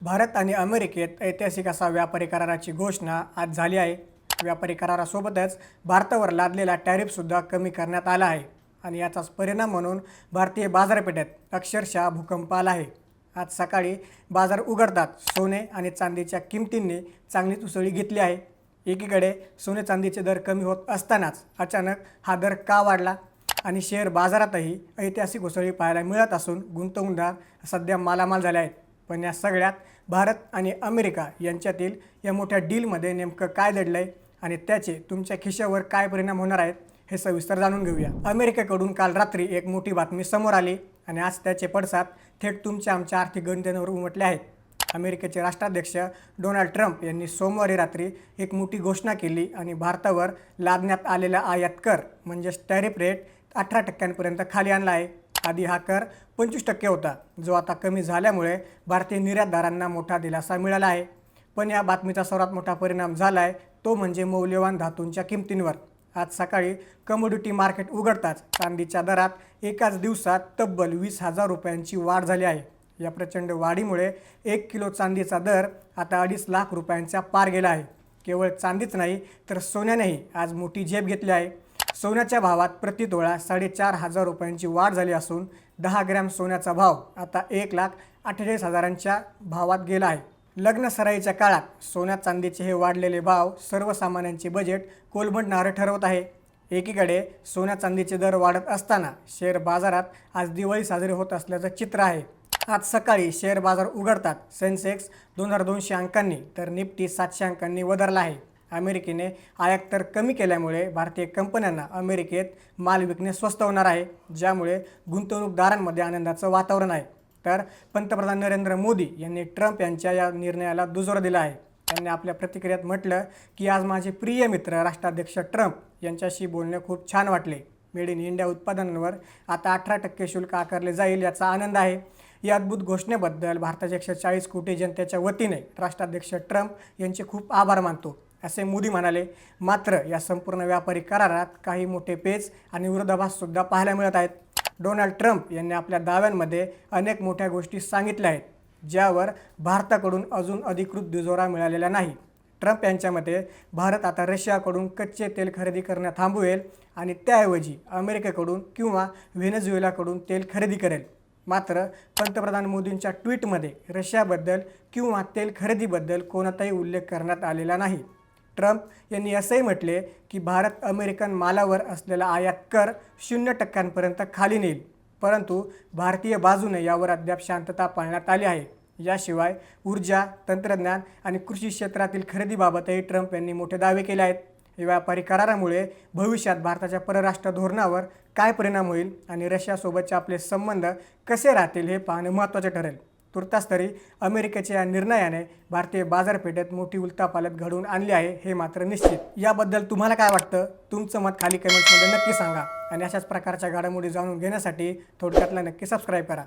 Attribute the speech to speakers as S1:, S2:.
S1: भारत आणि अमेरिकेत ऐतिहासिक असा व्यापारी कराराची घोषणा आज झाली आहे। व्यापारी करारासोबतच भारतावर लादलेला टॅरिफसुद्धा कमी करण्यात आला आहे आणि याचाच परिणाम म्हणून भारतीय बाजारपेठेत अक्षरशः भूकंप आला आहे। आज सकाळी बाजार उघडतात सोने आणि चांदीच्या किमतींनी चांगलीच उसळी घेतली आहे। एकीकडे सोने चांदीचे दर कमी होत असतानाच अचानक हा दर का वाढला आणि शेअर बाजारातही ऐतिहासिक उसळी पाहायला मिळत असून गुंतवणूकदार सध्या मालामाल झाले आहेत। पण या सगळ्यात भारत आणि अमेरिका यांच्यातील या मोठ्या डीलमध्ये नेमकं काय दडलंय आणि त्याचे तुमच्या खिशावर काय परिणाम होणार आहेत हे सविस्तर जाणून घेऊया। अमेरिकेकडून काल रात्री एक मोठी बातमी समोर आली आणि आज त्याचे पडसाद थेट तुमच्या आमच्या आर्थिक गणितांवर उमटले आहेत। अमेरिकेचे राष्ट्राध्यक्ष डोनाल्ड ट्रम्प यांनी सोमवारी रात्री एक मोठी घोषणा केली आणि भारतावर लादण्यात आलेला आयात कर म्हणजेच टॅरिफ रेट 18% खाली आणला आहे। आधी हा कर 25% होता, जो आता कमी झाल्यामुळे भारतीय निर्यातदारांना मोठा दिलासा मिळाला आहे। पण या बातमीचा सर्वात मोठा परिणाम झाला आहे तो म्हणजे मौल्यवान धातूंच्या किमतींवर। आज सकाळी कमोडिटी मार्केट उघडताच चांदीच्या दरात एकाच दिवसात तब्बल 20,000 रुपयांची वाढ झाली आहे। या प्रचंड वाढीमुळे 1 किलो चांदीचा दर आता 2.5 लाख रुपयांच्या पार गेला आहे। केवळ चांदीच नाही तर सोन्यानेही आज मोठी झेप घेतली आहे। सोन्याच्या भावात प्रति तोळा 4,500 रुपयांची वाढ झाली असून 10 ग्रॅम सोन्याचा भाव आता 1,48,000च्या भावात गेला आहे। लग्न सराईच्या काळात सोन्या चांदीचे हे वाढलेले भाव सर्वसामान्यांचे बजेट कोलमडणारे ठरवत आहे। एकीकडे सोन्या चांदीचे दर वाढत असताना शेअर बाजारात आज दिवाळी साजरी होत असल्याचं चित्र आहे। आज सकाळी शेअर बाजार उघडतात सेन्सेक्स 2200 अंकांनी तर निफ्टी 700 अंकांनी वधारला आहे। अमेरिकेने आयात दर कमी केल्यामुळे भारतीय कंपन्यांना अमेरिकेत माल विकणे स्वस्त होणार आहे, ज्यामुळे गुंतवणूकदारांमध्ये आनंदाचं वातावरण आहे। तर पंतप्रधान नरेंद्र मोदी यांनी ट्रम्प यांच्या या निर्णयाला दुजोरा दिला आहे। त्यांनी आपल्या प्रतिक्रियेत म्हटलं की आज माझे प्रिय मित्र राष्ट्राध्यक्ष ट्रम्प यांच्याशी बोलणे खूप छान वाटले। मेड इन इंडिया उत्पादनांवर आता 18% शुल्क आकारले जाईल याचा आनंद आहे। या अद्भुत घोषणेबद्दल भारताच्या 140 कोटी जनतेच्या वतीने राष्ट्राध्यक्ष ट्रम्प यांचे खूप आभार मानतो, असे मोदी म्हणाले। मात्र या संपूर्ण व्यापारी करारात काही मोठे पेच आणि विरोधाभाससुद्धा पाहायला मिळत आहेत। डोनाल्ड ट्रम्प यांनी आपल्या दाव्यांमध्ये अनेक मोठ्या गोष्टी सांगितल्या आहेत, ज्यावर भारताकडून अजून अधिकृत दुजोरा मिळालेला नाही। ट्रम्प यांच्या मते भारत आता रशियाकडून कच्चे तेल खरेदी करणे थांबवेल आणि त्याऐवजी अमेरिकेकडून किंवा व्हेनेझुएलाकडून तेल खरेदी करेल। मात्र पंतप्रधान मोदींच्या ट्विटमध्ये रशियाबद्दल किंवा तेल खरेदीबद्दल कोणताही उल्लेख करण्यात आलेला नाही। ट्रम्प यांनी असंही म्हटले की भारत अमेरिकन मालावर असलेला आयात कर 0% खाली नेईल, परंतु भारतीय बाजूने यावर अद्याप शांतता पाळण्यात आली आहे। याशिवाय ऊर्जा, तंत्रज्ञान आणि कृषी क्षेत्रातील खरेदीबाबतही ट्रम्प यांनी मोठे दावे केले आहेत। या व्यापारी करारामुळे भविष्यात भारताच्या परराष्ट्र धोरणावर काय परिणाम होईल आणि रशियासोबतचे आपले संबंध कसे राहतील हे पाहणे महत्त्वाचे ठरेल। तुर्तास तरी अमेरिकेच्या या निर्णयाने भारतीय बाजारपेठेत मोठी उलथापालथ घडवून आणली आहे हे मात्र निश्चित। याबद्दल तुम्हाला काय वाटतं? तुमचं मत खाली कमेंट्समध्ये नक्की सांगा आणि अशाच प्रकारच्या घडामोडी जाणून घेण्यासाठी थोडक्यातला नक्की सबस्क्राईब करा।